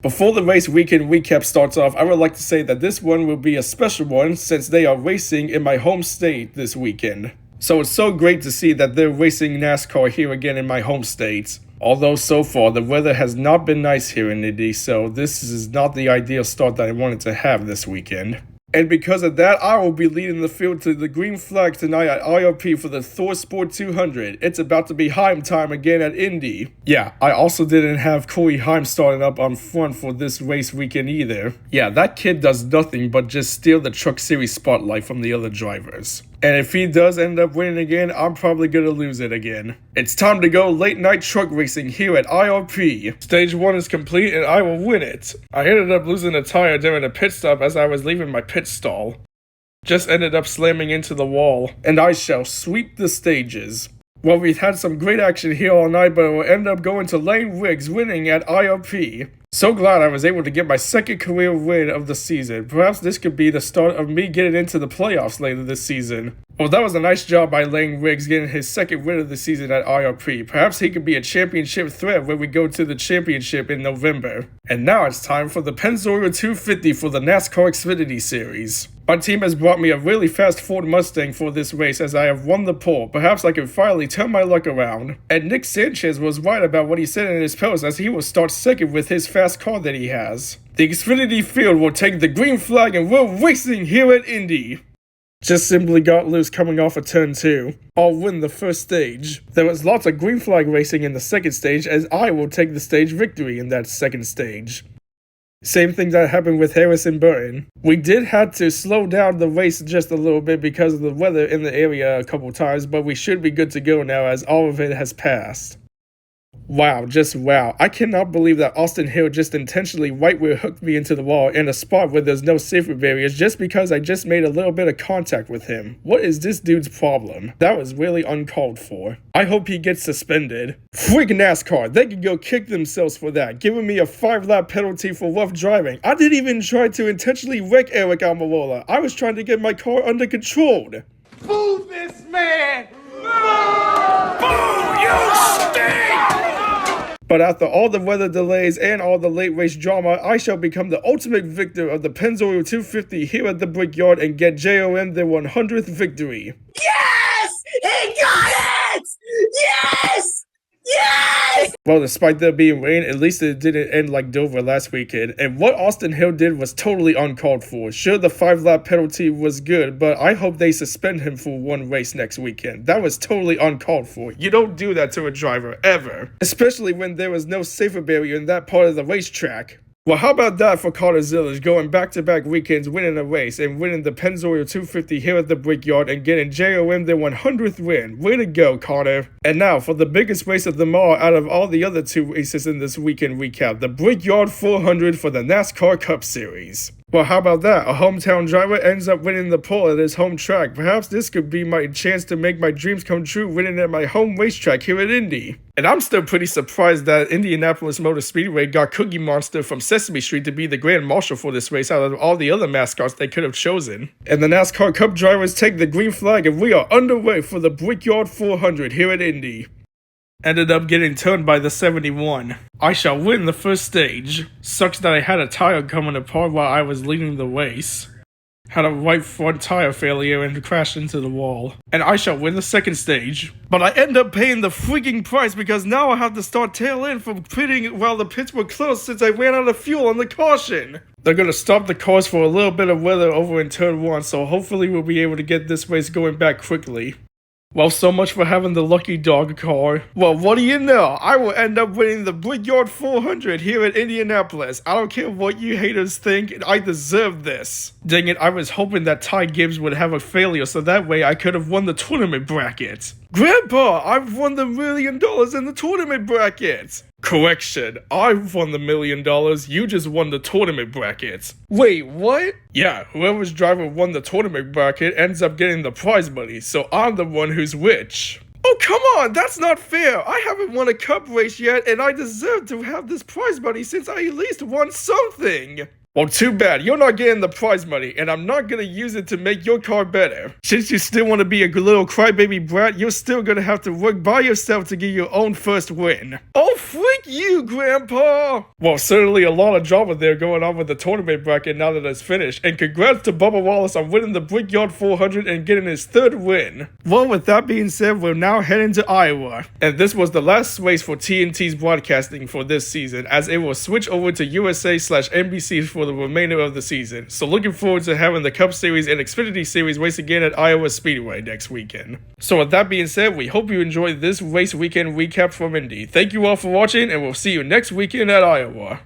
Before the race weekend recap starts off, I would like to say that this one will be a special one since they are racing in my home state this weekend. So it's so great to see that they're racing NASCAR here again in my home state. Although so far the weather has not been nice here in Indy, so this is not the ideal start that I wanted to have this weekend. And because of that, I will be leading the field to the green flag tonight at IRP for the Thor Sport 200. It's about to be Heim time again at Indy. Yeah, I also didn't have Cody Heim starting up on front for this race weekend either. Yeah, that kid does nothing but just steal the Truck Series spotlight from the other drivers. And if he does end up winning again, I'm probably gonna lose it again. It's time to go late night truck racing here at IRP. Stage 1 is complete and I will win it. I ended up losing a tire during a pit stop as I was leaving my pit stall. Just ended up slamming into the wall, and I shall sweep the stages. Well, we've had some great action here all night, but it will end up going to Lane Riggs winning at IRP. So glad I was able to get my second career win of the season. Perhaps this could be the start of me getting into the playoffs later this season. Well, that was a nice job by Lane Riggs getting his second win of the season at IRP. Perhaps he could be a championship threat when we go to the championship in November. And now it's time for the Pennzoil 250 for the NASCAR Xfinity Series. My team has brought me a really fast Ford Mustang for this race as I have won the pole. Perhaps I can finally turn my luck around. And Nick Sanchez was right about what he said in his post as he will start second with his fast car that he has. The Xfinity field will take the green flag and we're racing here at Indy. Just simply got loose coming off of turn 2. I'll win the first stage. There was lots of green flag racing in the second stage as I will take the stage victory in that second stage. Same thing that happened with Harrison Burton. We did have to slow down the race just a little bit because of the weather in the area a couple times, but we should be good to go now as all of it has passed. Wow, just wow. I cannot believe that Austin Hill just intentionally right wheel hooked me into the wall in a spot where there's no safety barriers just because I just made a little bit of contact with him. What is this dude's problem? That was really uncalled for. I hope he gets suspended. Freak NASCAR, they can go kick themselves for that, giving me a 5-lap penalty for rough driving. I didn't even try to intentionally wreck Eric Almirola. I was trying to get my car under control. Boo this man! Boo, you stink! But after all the weather delays and all the late race drama, I shall become the ultimate victor of the Pennzoil 250 here at the Brickyard and get JOM their 100th victory. Yes! He got it! Yes! Yes! Well, despite there being rain, at least it didn't end like Dover last weekend. And what Austin Hill did was totally uncalled for. Sure, the 5-lap penalty was good, but I hope they suspend him for one race next weekend. That was totally uncalled for. You don't do that to a driver, ever. Especially when there was no safety barrier in that part of the racetrack. Well, how about that for Carter Zillage going back-to-back weekends, winning a race, and winning the Pennzoil 250 here at the Brickyard and getting JOM their 100th win. Way to go, Carter. And now, for the biggest race of them all out of all the other 2 races in this weekend recap, the Brickyard 400 for the NASCAR Cup Series. Well, how about that? A hometown driver ends up winning the pole at his home track. Perhaps this could be my chance to make my dreams come true winning at my home racetrack here at Indy. And I'm still pretty surprised that Indianapolis Motor Speedway got Cookie Monster from Sesame Street to be the grand marshal for this race out of all the other mascots they could have chosen. And the NASCAR Cup drivers take the green flag and we are underway for the Brickyard 400 here at Indy. Ended up getting turned by the 71. I shall win the first stage. Sucks that I had a tire coming apart while I was leading the race. Had a right front tire failure and crashed into the wall. And I shall win the second stage. But I end up paying the freaking price because now I have to start tail end from pitting while the pits were closed since I ran out of fuel on the caution. They're gonna stop the cars for a little bit of weather over in turn 1, so hopefully we'll be able to get this race going back quickly. Well, so much for having the lucky dog car. Well, what do you know? I will end up winning the Brickyard 400 here at Indianapolis. I don't care what you haters think, I deserve this. Dang it, I was hoping that Ty Gibbs would have a failure so that way I could have won the tournament bracket. Grandpa, I've won the $1 million in the tournament bracket. Correction, I've won the $1 million, you just won the tournament bracket. Wait, what? Yeah, whoever's driver won the tournament bracket ends up getting the prize money, so I'm the one who's rich. Oh, come on, that's not fair. I haven't won a cup race yet, and I deserve to have this prize money since I at least won something. Well, too bad. You're not getting the prize money, and I'm not gonna use it to make your car better. Since you still want to be a little crybaby brat, you're still gonna have to work by yourself to get your own first win. Oh, freak you, Grandpa! Well, certainly a lot of drama there going on with the tournament bracket now that it's finished, and congrats to Bubba Wallace on winning the Brickyard 400 and getting his third win. Well, with that being said, we're now heading to Iowa, and this was the last race for TNT's broadcasting for this season, as it will switch over to USA/NBC for the remainder of the season. So looking forward to having the Cup Series and Xfinity Series race again at Iowa Speedway next weekend. So with that being said, we hope you enjoyed this race weekend recap from Indy. Thank you all for watching, and we'll see you next weekend at Iowa.